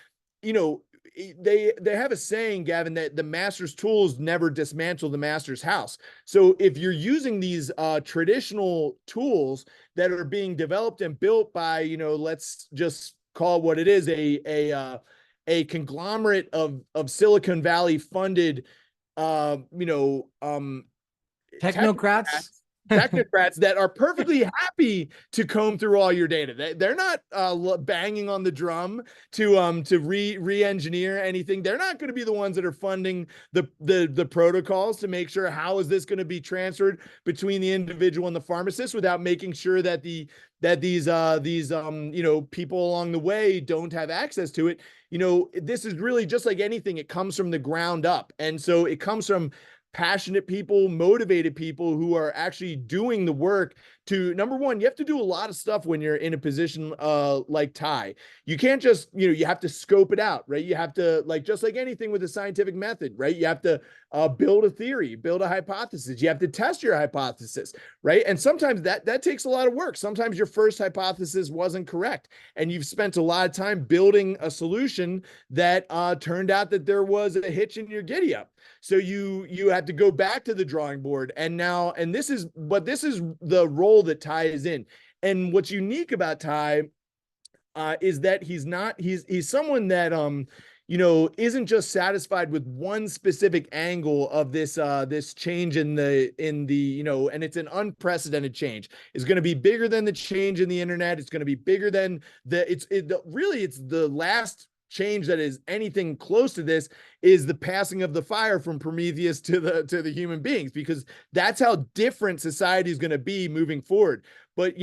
they have a saying, Gavin, that the master's tools never dismantle the master's house. So if you're using these traditional tools that are being developed and built by, let's just call it what it is, a conglomerate of Silicon Valley funded, Technocrats. technocrats that are perfectly happy to comb through all your data. They're not banging on the drum to re-engineer anything. They're not going to be the ones that are funding the protocols to make sure how is this going to be transferred between the individual and the pharmacist without making sure that these people along the way don't have access to it. This is really just like anything. It comes from the ground up, and so it comes from passionate people, motivated people who are actually doing the work to, number one, you have to do a lot of stuff when you're in a position like Ty. You can't just, you have to scope it out, right? You have to, just like anything with a scientific method, right? You have to build a theory, build a hypothesis. You have to test your hypothesis, right? And sometimes that takes a lot of work. Sometimes your first hypothesis wasn't correct, and you've spent a lot of time building a solution that turned out that there was a hitch in your giddy up. So you have to go back to the drawing board, and this is the role that Ty is in. And what's unique about Ty is that he's someone that isn't just satisfied with one specific angle of this change in the and it's an unprecedented change. It's going to be bigger than the change in the internet. It's going to be bigger than it's the last change that is anything close to this is the passing of the fire from Prometheus to the human beings, because that's how different society is going to be moving forward. But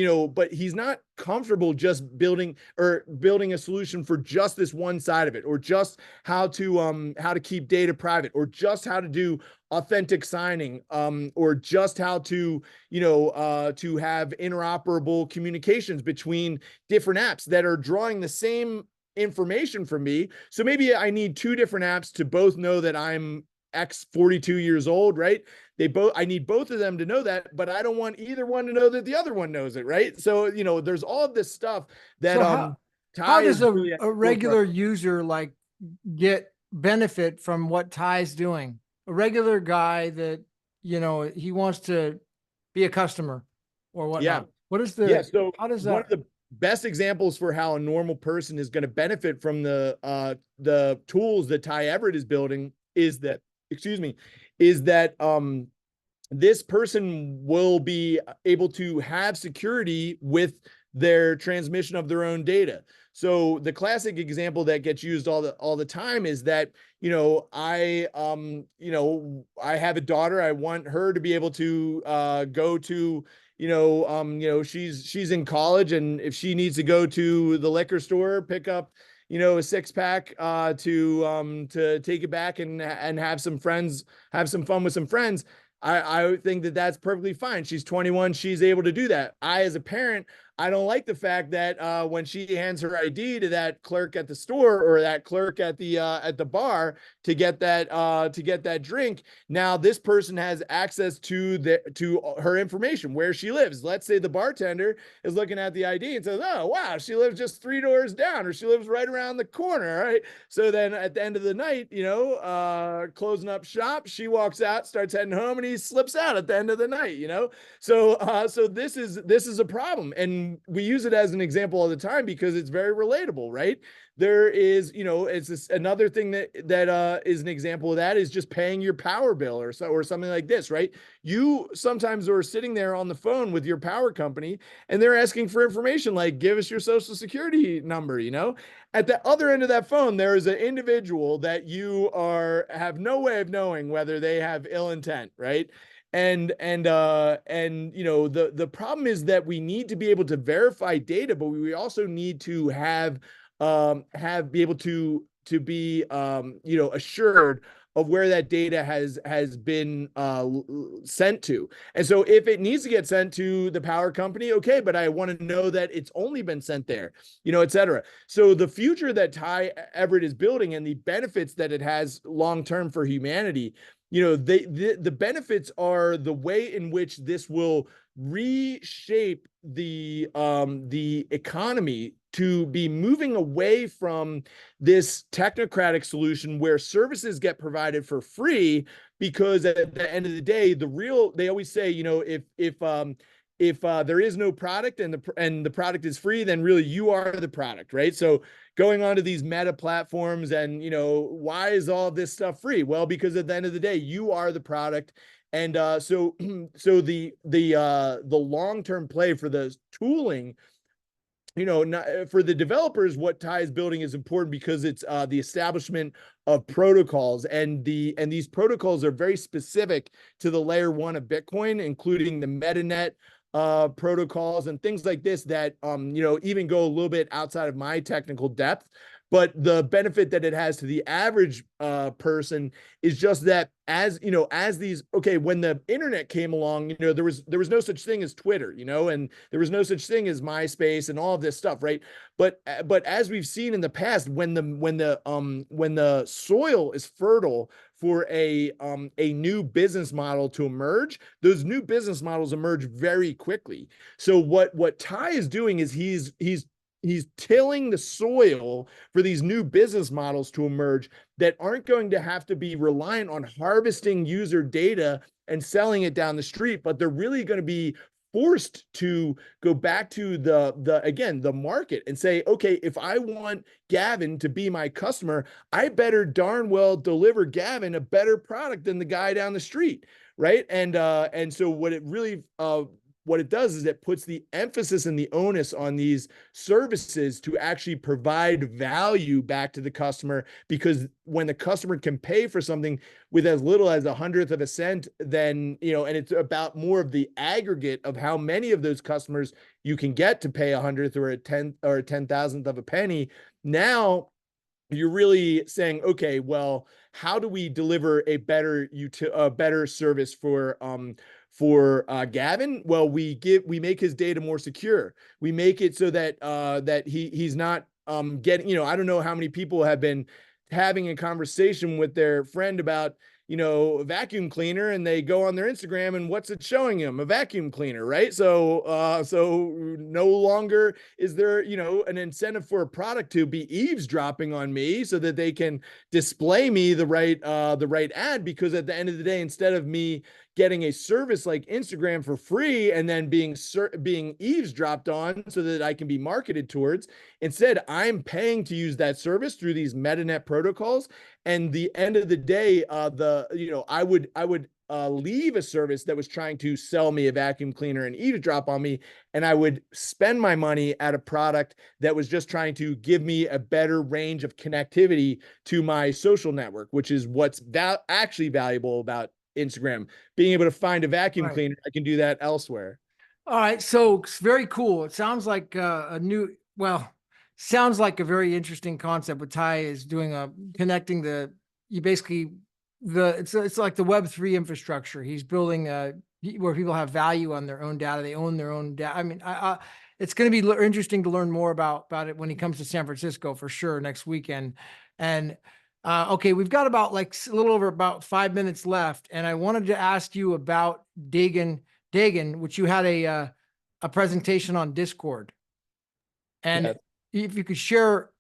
he's not comfortable just building a solution for just this one side of it, or just how to keep data private, or just how to do authentic signing, or just how to have interoperable communications between different apps that are drawing the same information from me. So maybe I need two different apps to both know that I'm X 42 years old, right? I need both of them to know that, but I don't want either one to know that the other one knows it, right? So, there's all of this stuff that, So how does a regular user get benefit from what Ty's doing? A regular guy that, he wants to be a customer or whatnot. Yeah. What is how does that? One of the best examples for how a normal person is going to benefit from the tools that Ty Everett is building is that, this person will be able to have security with their transmission of their own data. So the classic example that gets used all the time is that, I have a daughter. I want her to be able to go to, she's in college, and if she needs to go to the liquor store, pick up, a 6-pack to take it back and have some fun with some friends, I think that that's perfectly fine. She's 21. She's able to do that. As a parent, I don't like the fact that when she hands her ID to that clerk at the store, or that clerk at the bar to get that drink, now this person has access to her information, where she lives. Let's say the bartender is looking at the ID and says, "Oh, wow, she lives just 3 doors down, or she lives right around the corner." Right? So then at the end of the night, closing up shop, she walks out, starts heading home, and he slips out at the end of the night. So this is a problem, and we use it as an example all the time because it's very relatable, right? There is, it's another thing that is an example of that is just paying your power bill or something like this, right? You sometimes are sitting there on the phone with your power company, and they're asking for information like, give us your social security number. At the other end of that phone, there is an individual that you have no way of knowing whether they have ill intent, right? And the problem is that we need to be able to verify data, but we also need to be able to be assured of where that data has been sent to. And so if it needs to get sent to the power company, okay, but I want to know that it's only been sent there, et cetera. So the future that Ty Everett is building and the benefits that it has long term for humanity, the benefits are the way in which this will reshape the economy to be moving away from this technocratic solution where services get provided for free, because at the end of the day, they always say, if there is no product and the product is free, then really you are the product, right? So going onto these meta platforms and, why is all this stuff free? Well, because at the end of the day, you are the product. And so the long-term play for the tooling, for the developers, what Ty is building is important because it's the establishment of protocols, and these protocols are very specific to the layer 1 of Bitcoin, including the MetaNet protocols and things like this that even go a little bit outside of my technical depth. But the benefit that it has to the average person is just that when the internet came along, there was no such thing as Twitter, and there was no such thing as MySpace and all of this stuff, right? But as we've seen in the past, when the soil is fertile for a new business model to emerge, those new business models emerge very quickly. So what Ty is doing is he's tilling the soil for these new business models to emerge that aren't going to have to be reliant on harvesting user data and selling it down the street, but they're really going to be forced to go back to the market and say, okay, if I want Gavin to be my customer, I better darn well deliver Gavin a better product than the guy down the street, right? And so what it does is it puts the emphasis and the onus on these services to actually provide value back to the customer, because when the customer can pay for something with as little as 1/100th of a cent, then, and it's about more of the aggregate of how many of those customers you can get to pay 1/100th or a 10,000th of a penny. Now you're really saying, okay, well, how do we deliver a better service for Gavin? Well, we make his data more secure. We make it so that he's not getting, I don't know how many people have been having a conversation with their friend about, a vacuum cleaner, and they go on their Instagram and what's it showing them? A vacuum cleaner, right? So no longer is there, an incentive for a product to be eavesdropping on me so that they can display me the right ad, because at the end of the day, instead of me getting a service like Instagram for free and then being eavesdropped on so that I can be marketed towards, instead I'm paying to use that service through these MetaNet protocols. And the end of the day, I would leave a service that was trying to sell me a vacuum cleaner and eavesdrop on me, and I would spend my money at a product that was just trying to give me a better range of connectivity to my social network, which is what's actually valuable about Instagram. Being able to find a vacuum cleaner, I can do that elsewhere. All right, so it's very cool. It sounds like sounds like a very interesting concept. What Ty is doing, connecting it's like the Web3 infrastructure. He's building where people have value on their own data. They own their own data. I mean, it's going to be interesting to learn more about it when he comes to San Francisco for sure next weekend. And okay, we've got about a little over about 5 minutes left, and I wanted to ask you about Degan, which you had a presentation on Discord, and if you could share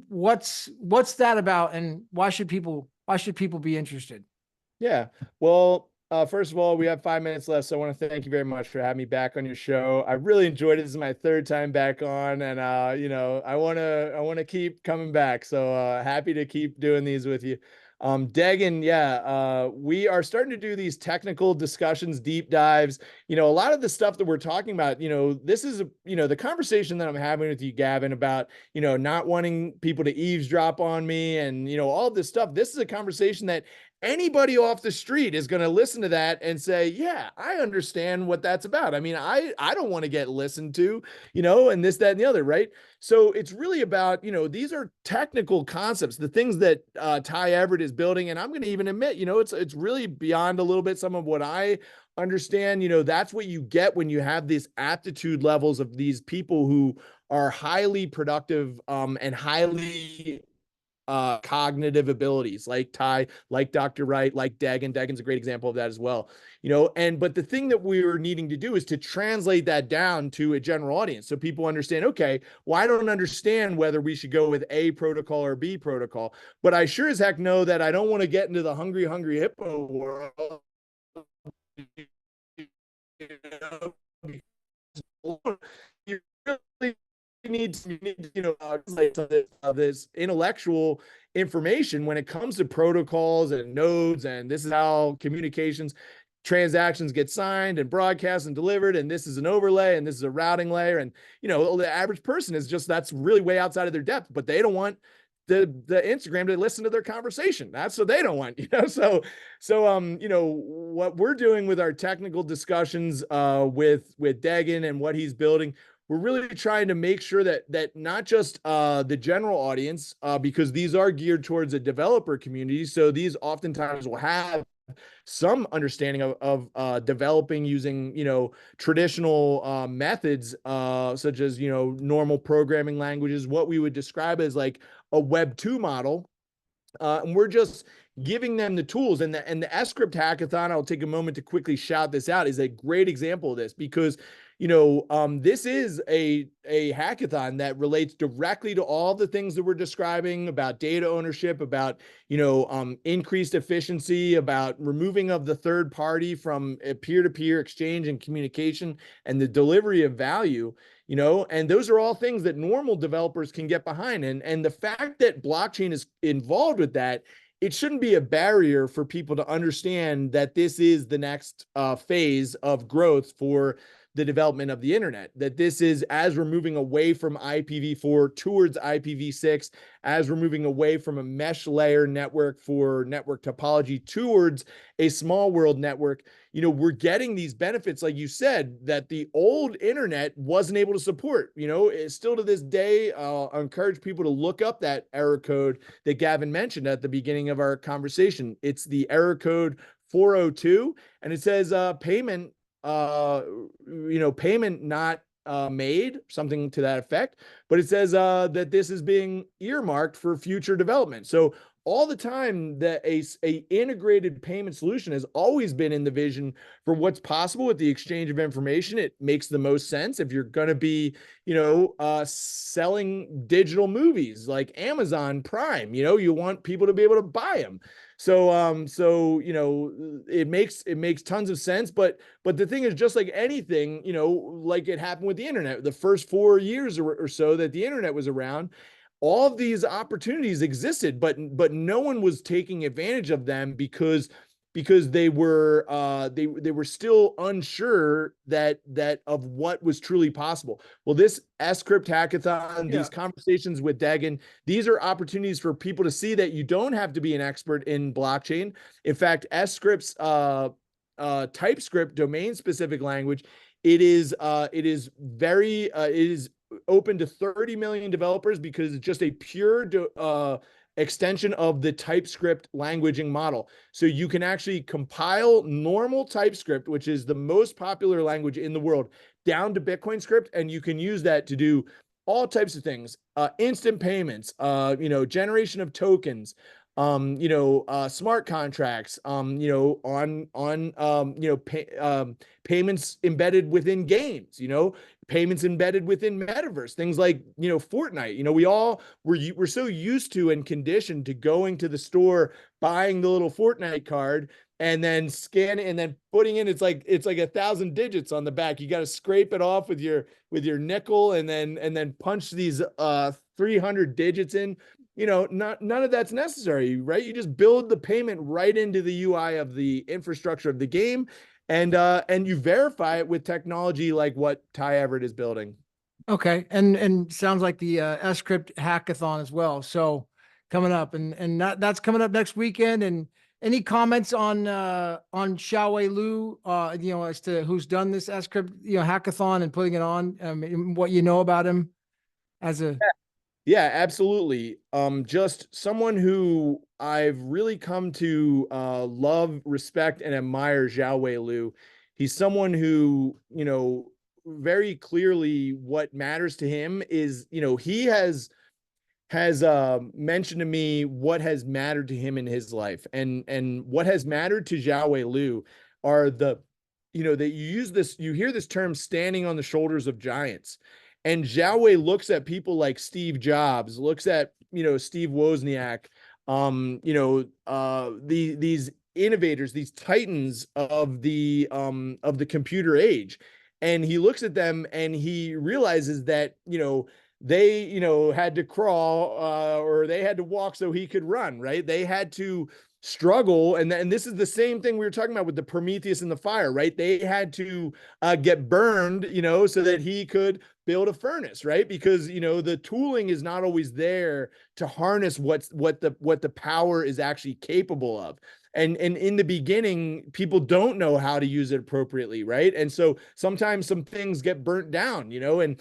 what's that about, and why should people be interested? Yeah, well, first of all, we have 5 minutes left, so I want to thank you very much for having me back on your show. I really enjoyed it. This is my 3rd time back on, and I want to keep coming back. So happy to keep doing these with you. Degan, we are starting to do these technical discussions, deep dives. A lot of the stuff that we're talking about, this is, the conversation that I'm having with you, Gavin, about, not wanting people to eavesdrop on me and, all of this stuff. This is a conversation that anybody off the street is going to listen to that and say, yeah, I understand what that's about. I mean, I don't want to get listened to, and this, that, and the other, right? So it's really about, these are technical concepts, the things that Ty Everett is building. And I'm going to even admit, it's really beyond a little bit some of what I understand. That's what you get when you have these aptitude levels of these people who are highly productive and highly cognitive abilities, like Ty, like Dr. Wright, like Degan. Degan's a great example of that as well. But the thing that we're needing to do is to translate that down to a general audience so people understand, okay, well, I don't understand whether we should go with A protocol or B protocol, but I sure as heck know that I don't want to get into the hungry hippo world. You really need this intellectual information when it comes to protocols and nodes, and this is how communications transactions get signed and broadcast and delivered, and this is an overlay and this is a routing layer, and the average person is just, that's really way outside of their depth, but they don't want the Instagram to listen to their conversation. That's what they don't want, So what we're doing with our technical discussions with Degan and what he's building, we're really trying to make sure that not just the general audience, because these are geared towards a developer community. So these oftentimes will have some understanding of developing using, traditional methods, such as, normal programming languages, what we would describe as like a Web 2 model. And we're just giving them the tools, and the sCrypt hackathon, I'll take a moment to quickly shout this out, is a great example of this, because this is a hackathon that relates directly to all the things that we're describing about data ownership, about increased efficiency, about removing of the third party from a peer-to-peer exchange and communication, and the delivery of value. And those are all things that normal developers can get behind. And the fact that blockchain is involved with that, it shouldn't be a barrier for people to understand that this is the next phase of growth for the development of the internet, that this is, as we're moving away from IPv4 towards IPv6, as we're moving away from a mesh layer network for network topology towards a small world network, we're getting these benefits, like you said, that the old internet wasn't able to support. It's still to this day, I encourage people to look up that error code that Gavin mentioned at the beginning of our conversation. It's the error code 402, and it says payment not made, something to that effect, but it says that this is being earmarked for future development. So all the time that a integrated payment solution has always been in the vision for what's possible with the exchange of information. It makes the most sense if you're going to be, selling digital movies like Amazon Prime. You want people to be able to buy them. So it makes tons of sense. But the thing is, just like anything, like it happened with the internet, the first 4 years or so that the internet was around, all of these opportunities existed, but no one was taking advantage of them because they were still unsure that of what was truly possible. Well, this sCrypt hackathon, these conversations with Degan, these are opportunities for people to see that you don't have to be an expert in blockchain. In fact, sCrypt's TypeScript domain specific language, it is open to 30 million developers because it's just a pure extension of the TypeScript languaging model. So you can actually compile normal TypeScript, which is the most popular language in the world, down to Bitcoin script, and you can use that to do all types of things, instant payments, generation of tokens, smart contracts, payments embedded within games, payments embedded within metaverse, things like, Fortnite. We're so used to and conditioned to going to the store, buying the little Fortnite card, and then scanning and then putting in, it's like 1,000 digits on the back. You got to scrape it off with your nickel and then punch these 300 digits in. None of that's necessary, right? You just build the payment right into the UI of the infrastructure of the game, and you verify it with technology like what Ty Everett is building. Okay, and sounds like the sCrypt hackathon as well. So coming up, and that's coming up next weekend. And Any comments on Xiaohui Liu, as to who's done this sCrypt, hackathon and putting it on, what you know about him as a. Yeah, absolutely. Just someone who I've really come to love, respect, and admire, Xiaohui Liu. He's someone who, very clearly what matters to him is, he has mentioned to me what has mattered to him in his life, and what has mattered to Xiaohui Liu are that you hear this term standing on the shoulders of giants. And Xiaohui looks at people like Steve Jobs, looks at, Steve Wozniak, these innovators, these titans of the computer age. And he looks at them and he realizes that, they, had to crawl, or they had to walk so he could run, right? They had to struggle. And this is the same thing we were talking about with the Prometheus and the fire, right? They had to get burned, so that he could build a furnace, right? Because, the tooling is not always there to harness what the power is actually capable of. And in the beginning, people don't know how to use it appropriately, right? And so sometimes some things get burnt down, and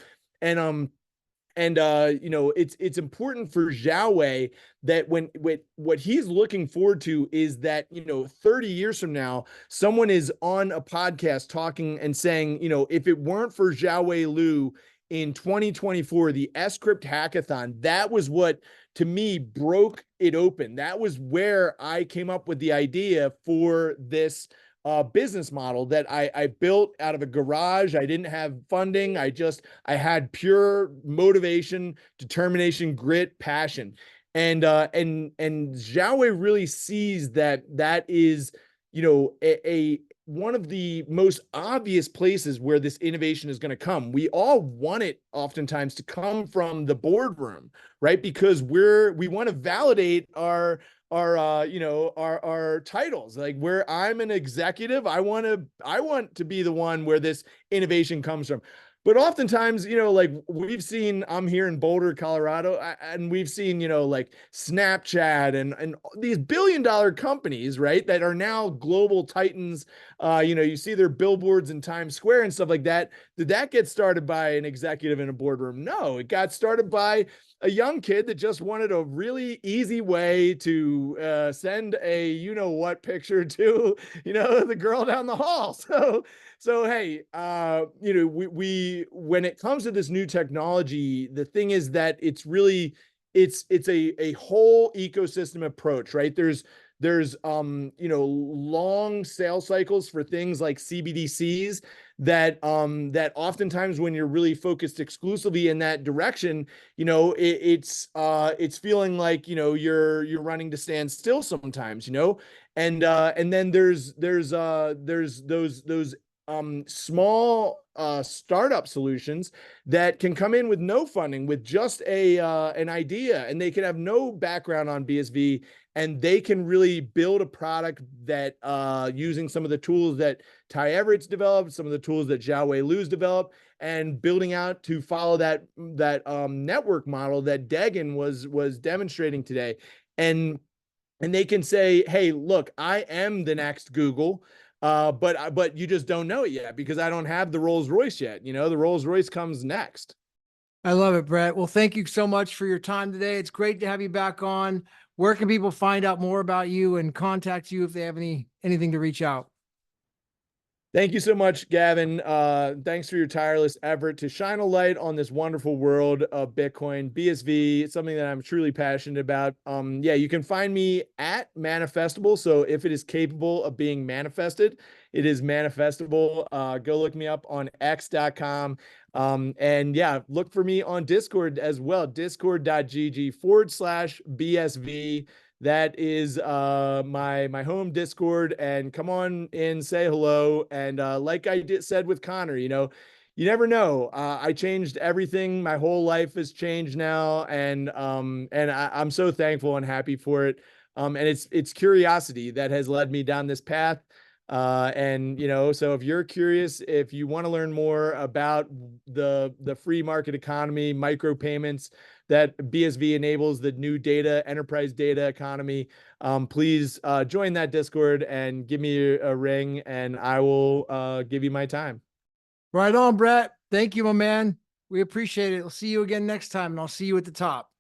it's important for Xiaohui that when what he's looking forward to is that, 30 years from now, someone is on a podcast talking and saying, if it weren't for Xiaohui Liu in 2024, the sCrypt hackathon, that was what, to me, broke it open. That was where I came up with the idea for this business model that I built out of a garage. I didn't have funding. I had pure motivation, determination, grit, passion. And Xiaohui really sees that is, a one of the most obvious places where this innovation is going to come. We all want it oftentimes to come from the boardroom, right? Because we want to validate our titles. Like, where I'm an executive, I want to be the one where this innovation comes from. But oftentimes, like we've seen, I'm here in Boulder, Colorado, and we've seen, like Snapchat and these billion-dollar companies, right, that are now global titans. You see their billboards in Times Square and stuff like that. Did that get started by an executive in a boardroom? No, it got started by a young kid that just wanted a really easy way to send a what picture to the girl down the hall. So hey, we when it comes to this new technology, the thing is that it's really it's a whole ecosystem approach, right? There's long sales cycles for things like CBDCs that oftentimes when you're really focused exclusively in that direction, it's feeling like you're running to stand still sometimes, and then there's those small startup solutions that can come in with no funding, with just an idea, and they can have no background on BSV, and they can really build a product that using some of the tools that Ty Everett's developed, some of the tools that Xiaohui Liu's developed, and building out to follow that network model that Degan was demonstrating today. And they can say, hey, look, I am the next Google. But you just don't know it yet because I don't have the Rolls Royce yet. The Rolls Royce comes next. I love it, Brett. Well, thank you so much for your time today. It's great to have you back on. Where can people find out more about you and contact you if they have anything to reach out? Thank you so much, Gavin. Thanks for your tireless effort to shine a light on this wonderful world of Bitcoin. BSV, it's something that I'm truly passionate about. Yeah, you can find me at Manifestable. So if it is capable of being manifested, it is manifestable. Go look me up on x.com. And yeah, look for me on Discord as well, discord.gg/BSV. That is my home Discord, and come on in, say hello. And like I said with Connor, you never know. I changed everything. My whole life has changed now, and I'm so thankful and happy for it. And it's curiosity that has led me down this path. So if you're curious, if you want to learn more about the free market economy, micropayments, that BSV enables the new data, enterprise data economy, please join that Discord and give me a ring, and I will give you my time. Right on, Brett. Thank you, my man. We appreciate it. We'll see you again next time, and I'll see you at the top.